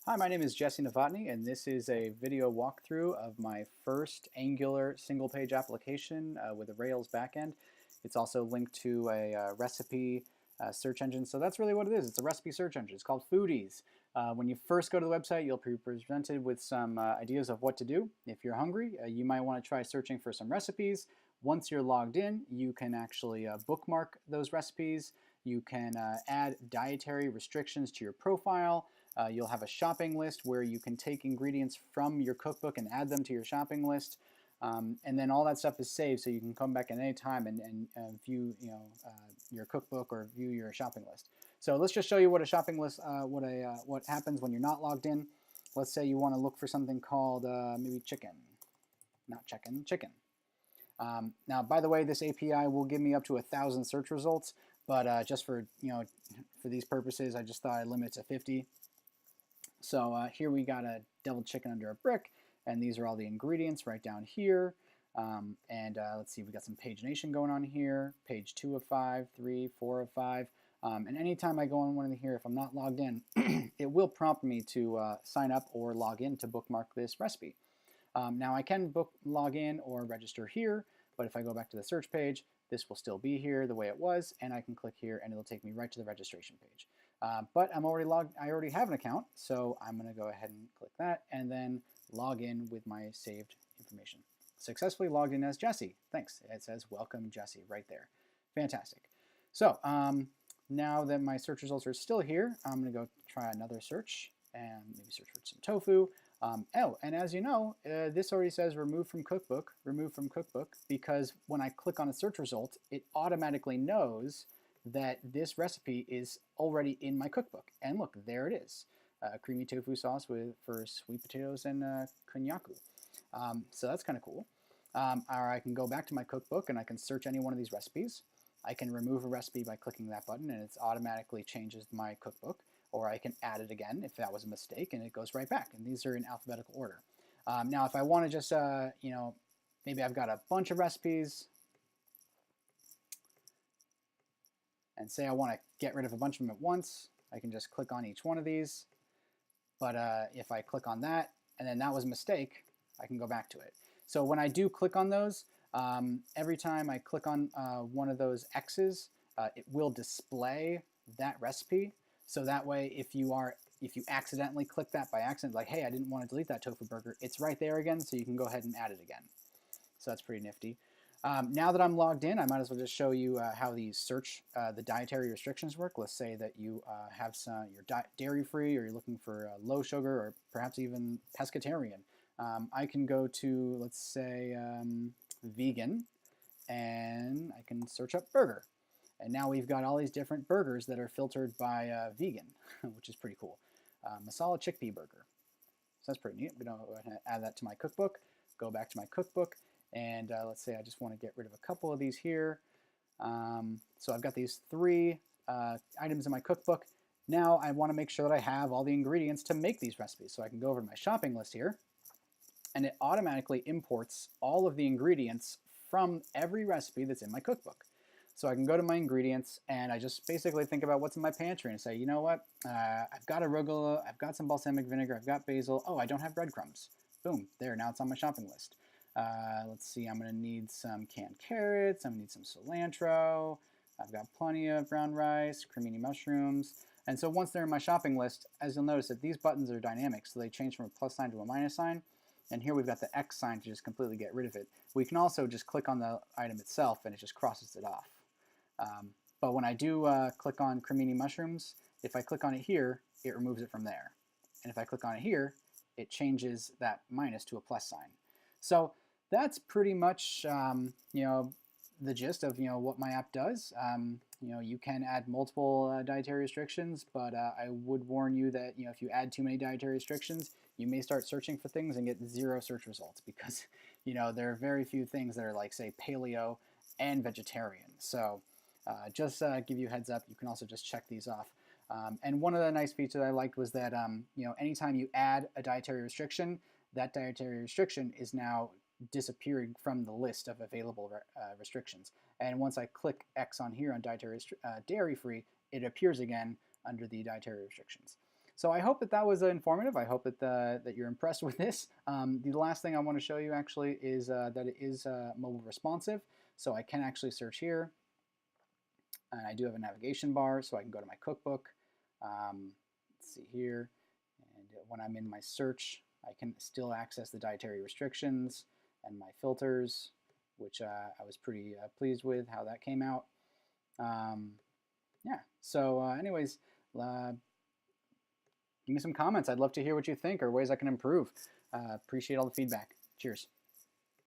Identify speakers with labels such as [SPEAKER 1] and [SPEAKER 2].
[SPEAKER 1] Hi, my name is Jesse Novotny, and this is a video walkthrough of my first Angular single-page application with a Rails backend. It's also linked to a recipe search engine, so that's really what it is. It's a recipe search engine. It's called Foodies. When you first go to the website, you'll be presented with some ideas of what to do. If you're hungry, you might want to try searching for some recipes. Once you're logged in, you can actually bookmark those recipes. You can add dietary restrictions to your profile. You'll have a shopping list where you can take ingredients from your cookbook and add them to your shopping list. And then all that stuff is saved, so you can come back at any time and view your cookbook or view your shopping list. So let's just show you what a shopping list, what happens when you're not logged in. Let's say you want to look for something called maybe chicken, not chicken, chicken. Now, by the way, this API will give me up to 1,000 search results, but just for for these purposes, I just thought I'd limit it to 50. So here we got a deviled chicken under a brick, and these are all the ingredients right down here. Let's see, we got some pagination going on here, page 2 of 5, 3, 4 of 5. And anytime I go on one of here, if I'm not logged in, it will prompt me to sign up or log in to bookmark this recipe. Now I can log in or register here, but if I go back to the search page, this will still be here the way it was, and I can click here and it'll take me right to the registration page. But I'm already logged, I already have an account, so I'm going to go ahead and click that and then log in with my saved information. Successfully logged in as Jesse. Thanks. It says welcome Jesse right there. Fantastic. So now that my search results are still here, I'm going to go try another search and maybe search for some tofu. And as you know, this already says remove from cookbook, because when I click on a search result, it automatically knows that this recipe is already in my cookbook. And look, there it is. Creamy tofu sauce for sweet potatoes and konnyaku. So that's kind of cool. Or I can go back to my cookbook and I can search any one of these recipes. I can remove a recipe by clicking that button and it automatically changes my cookbook. Or I can add it again if that was a mistake and it goes right back. And these are in alphabetical order. Now if I want to just, maybe I've got a bunch of recipes and say I want to get rid of a bunch of them at once, I can just click on each one of these. But if I click on that and then that was a mistake, I can go back to it. So when I do click on those, every time I click on one of those X's, it will display that recipe. So that way, if you accidentally click that by accident, like, hey, I didn't want to delete that tofu burger, it's right there again, so you can go ahead and add it again. So that's pretty nifty. Now that I'm logged in, I might as well just show you how these the dietary restrictions work. Let's say that you have you're dairy-free, or you're looking for low sugar, or perhaps even pescatarian. I can go to, let's say, vegan, and I can search up burger. And now we've got all these different burgers that are filtered by vegan, which is pretty cool. Masala chickpea burger. So that's pretty neat. I'm going to add that to my cookbook, go back to my cookbook, and let's say I just want to get rid of a couple of these here. So I've got these 3 items in my cookbook. Now I want to make sure that I have all the ingredients to make these recipes. So I can go over to my shopping list here, and it automatically imports all of the ingredients from every recipe that's in my cookbook. So I can go to my ingredients and I just basically think about what's in my pantry and say, you know what, I've got arugula, I've got some balsamic vinegar, I've got basil, oh, I don't have breadcrumbs. Boom, there, now it's on my shopping list. Let's see, I'm gonna need some canned carrots, I'm gonna need some cilantro, I've got plenty of brown rice, cremini mushrooms. And so once they're in my shopping list, as you'll notice that these buttons are dynamic, so they change from a plus sign to a minus sign. And here we've got the X sign to just completely get rid of it. We can also just click on the item itself and it just crosses it off. But when I do click on cremini mushrooms, if I click on it here, it removes it from there. And if I click on it here, it changes that minus to a plus sign. So that's pretty much the gist of what my app does. You can add multiple dietary restrictions, but I would warn you that if you add too many dietary restrictions, you may start searching for things and get 0 search results because there are very few things that are like, say, paleo and vegetarian. So just give you a heads up, you can also just check these off. And one of the nice features I liked was that anytime you add a dietary restriction, that dietary restriction is now disappearing from the list of available restrictions. And once I click X on here on dietary dairy free, it appears again under the dietary restrictions. So I hope that that was informative. I hope that that you're impressed with this. The last thing I want to show you actually is that it is mobile responsive. So I can actually search here, and I do have a navigation bar, so I can go to my cookbook. Let's see here, and when I'm in my search, I can still access the dietary restrictions and my filters, which I was pretty pleased with how that came out. Yeah, so anyways, give me some comments. I'd love to hear what you think or ways I can improve. Appreciate all the feedback. Cheers.